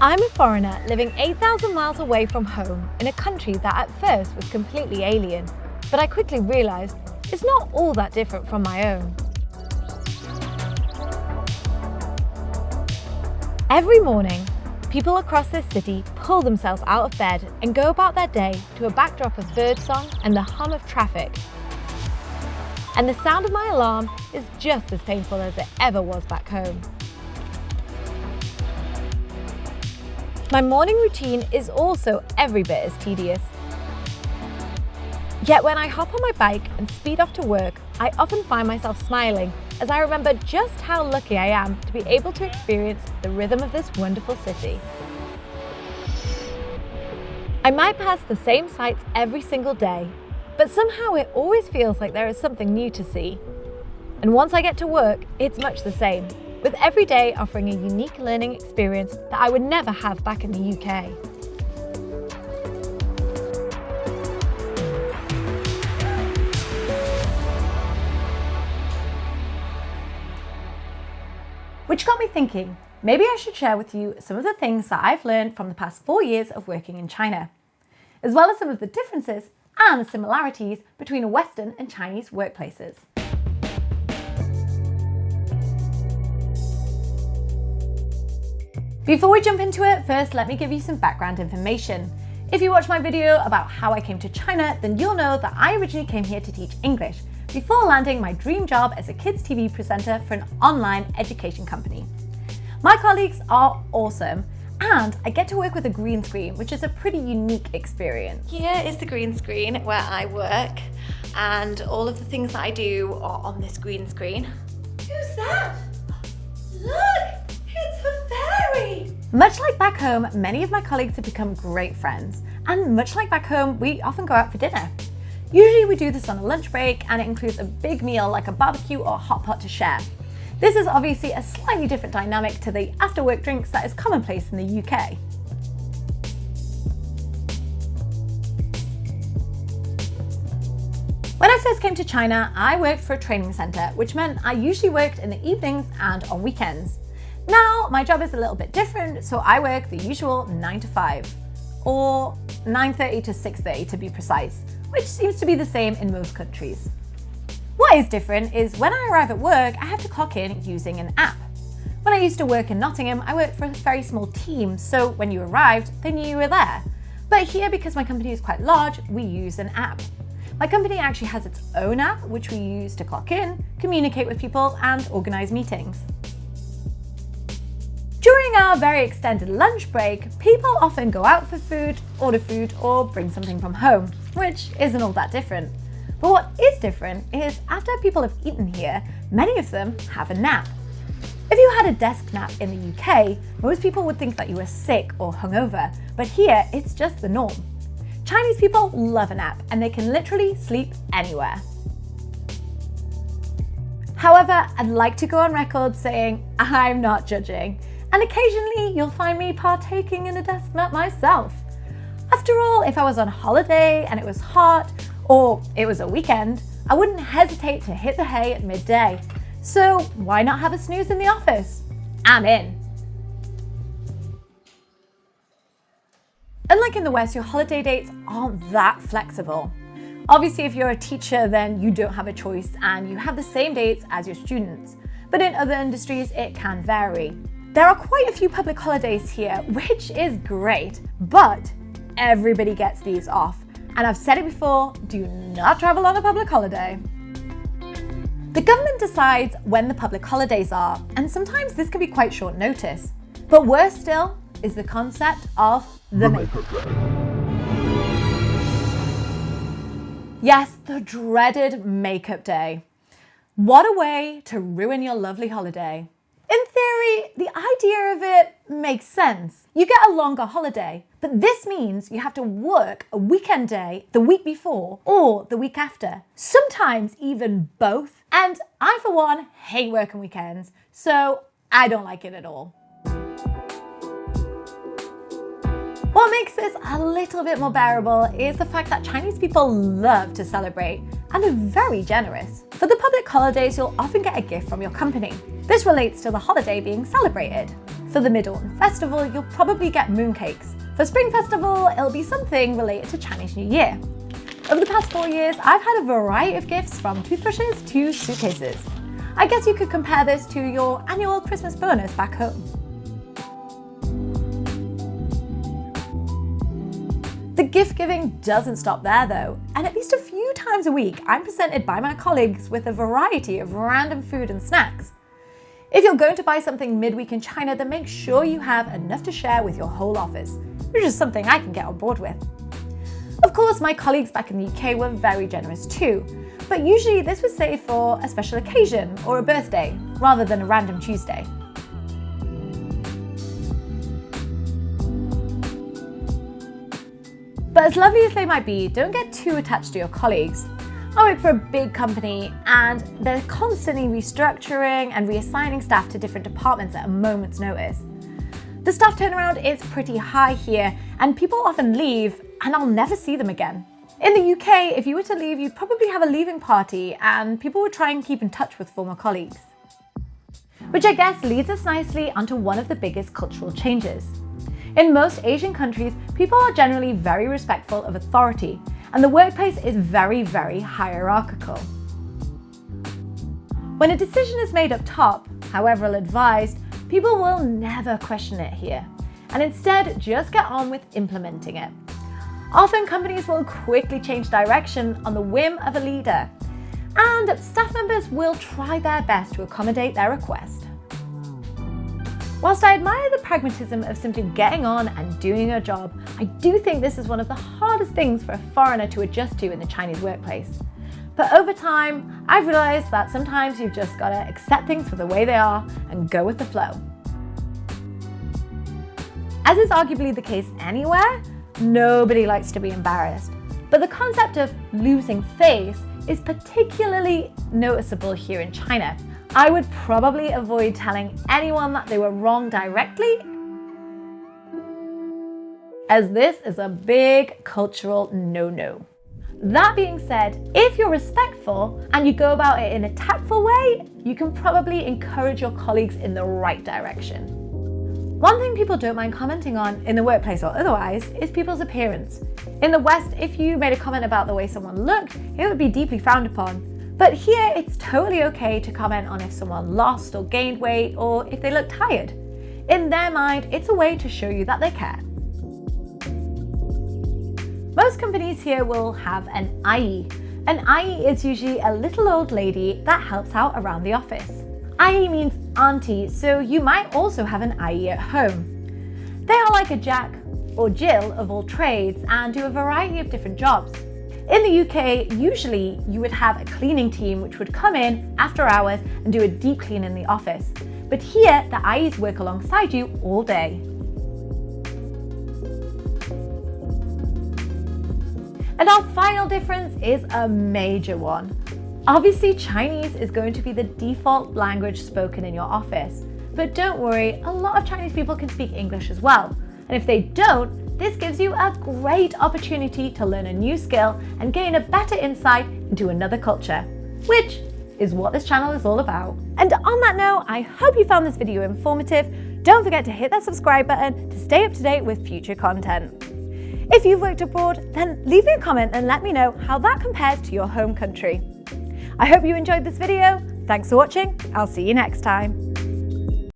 I'm a foreigner living 8,000 miles away from home in a country that at first was completely alien, but I quickly realised it's not all that different from my own. Every morning, people across this city pull themselves out of bed and go about their day to a backdrop of birdsong and the hum of traffic. And the sound of my alarm is just as painful as it ever was back home. My morning routine is also every bit as tedious. Yet when I hop on my bike and speed off to work, I often find myself smiling as I remember just how lucky I am to be able to experience the rhythm of this wonderful city. I might pass the same sights every single day, but somehow it always feels like there is something new to see. And once I get to work, it's much the same, with every day offering a unique learning experience that I would never have back in the UK. Which got me thinking, maybe I should share with you some of the things that I've learned from the past 4 years of working in China, as well as some of the differences and the similarities between Western and Chinese workplaces. Before we jump into it, first let me give you some background information. If you watch my video about how I came to China, then you'll know that I originally came here to teach English before landing my dream job as a kids TV presenter for an online education company. My colleagues are awesome, and I get to work with a green screen, which is a pretty unique experience. Here is the green screen where I work, and all of the things that I do are on this green screen. Who's that? Look, it's a fairy! Much like back home, many of my colleagues have become great friends, and much like back home, we often go out for dinner. Usually we do this on a lunch break, and it includes a big meal like a barbecue or hot pot to share. This is obviously a slightly different dynamic to the after-work drinks that is commonplace in the UK. When I first came to China, I worked for a training centre, which meant I usually worked in the evenings and on weekends. Now, my job is a little bit different, so I work the usual 9 to 5, or 9:30 to 6:30 to be precise, which seems to be the same in most countries. What is different is when I arrive at work, I have to clock in using an app. When I used to work in Nottingham, I worked for a very small team, so when you arrived, they knew you were there. But here, because my company is quite large, we use an app. My company actually has its own app, which we use to clock in, communicate with people, and organise meetings. During our very extended lunch break, people often go out for food, order food, or bring something from home, which isn't all that different. But what is different is after people have eaten here, many of them have a nap. If you had a desk nap in the UK, most people would think that you were sick or hungover, but here it's just the norm. Chinese people love a nap, and they can literally sleep anywhere. However, I'd like to go on record saying I'm not judging, and occasionally you'll find me partaking in a desk nap myself. After all, if I was on holiday and it was hot, or it was a weekend, I wouldn't hesitate to hit the hay at midday. So why not have a snooze in the office? I'm in. Unlike in the West, your holiday dates aren't that flexible. Obviously, if you're a teacher, then you don't have a choice and you have the same dates as your students. But in other industries, it can vary. There are quite a few public holidays here, which is great, but everybody gets these off. And I've said it before, do not travel on a public holiday. The government decides when the public holidays are, and sometimes this can be quite short notice. But worse still is the concept of the makeup day. Yes, the dreaded makeup day. What a way to ruin your lovely holiday. In theory, the idea of it makes sense. You get a longer holiday, but this means you have to work a weekend day the week before or the week after, sometimes even both. And I, for one, hate working weekends, so I don't like it at all. What makes this a little bit more bearable is the fact that Chinese people love to celebrate and are very generous. For the public holidays, you'll often get a gift from your company. This relates to the holiday being celebrated. For the Mid-Autumn Festival, you'll probably get mooncakes. For Spring Festival, it'll be something related to Chinese New Year. Over the past 4 years, I've had a variety of gifts from toothbrushes to suitcases. I guess you could compare this to your annual Christmas bonus back home. The gift giving doesn't stop there though, and at least a few times a week I'm presented by my colleagues with a variety of random food and snacks. If you're going to buy something midweek in China, then make sure you have enough to share with your whole office, which is something I can get on board with. Of course, my colleagues back in the UK were very generous too, but usually this was saved for a special occasion or a birthday, rather than a random Tuesday. But as lovely as they might be, don't get too attached to your colleagues. I work for a big company and they're constantly restructuring and reassigning staff to different departments at a moment's notice. The staff turnaround is pretty high here and people often leave and I'll never see them again. In the UK, if you were to leave, you'd probably have a leaving party and people would try and keep in touch with former colleagues. Which I guess leads us nicely onto one of the biggest cultural changes. In most Asian countries, people are generally very respectful of authority, and the workplace is very, very hierarchical. When a decision is made up top, however ill-advised, people will never question it here, and instead just get on with implementing it. Often companies will quickly change direction on the whim of a leader, and staff members will try their best to accommodate their request. Whilst I admire the pragmatism of simply getting on and doing your job, I do think this is one of the hardest things for a foreigner to adjust to in the Chinese workplace. But over time, I've realised that sometimes you've just got to accept things for the way they are and go with the flow. As is arguably the case anywhere, nobody likes to be embarrassed. But the concept of losing face is particularly noticeable here in China. I would probably avoid telling anyone that they were wrong directly, as this is a big cultural no-no. That being said, if you're respectful and you go about it in a tactful way, you can probably encourage your colleagues in the right direction. One thing people don't mind commenting on in the workplace or otherwise is people's appearance. In the West, if you made a comment about the way someone looked, it would be deeply frowned upon. But here, it's totally okay to comment on if someone lost or gained weight or if they look tired. In their mind, it's a way to show you that they care. Most companies here will have an IE. An IE is usually a little old lady that helps out around the office. IE means auntie, so you might also have an IE at home. They are like a Jack or Jill of all trades and do a variety of different jobs. In the UK, usually you would have a cleaning team which would come in after hours and do a deep clean in the office. But here, the IEs work alongside you all day. And our final difference is a major one. Obviously, Chinese is going to be the default language spoken in your office. But don't worry, a lot of Chinese people can speak English as well. And if they don't, this gives you a great opportunity to learn a new skill and gain a better insight into another culture, which is what this channel is all about. And on that note, I hope you found this video informative. Don't forget to hit that subscribe button to stay up to date with future content. If you've worked abroad, then leave me a comment and let me know how that compares to your home country. I hope you enjoyed this video. Thanks for watching. I'll see you next time.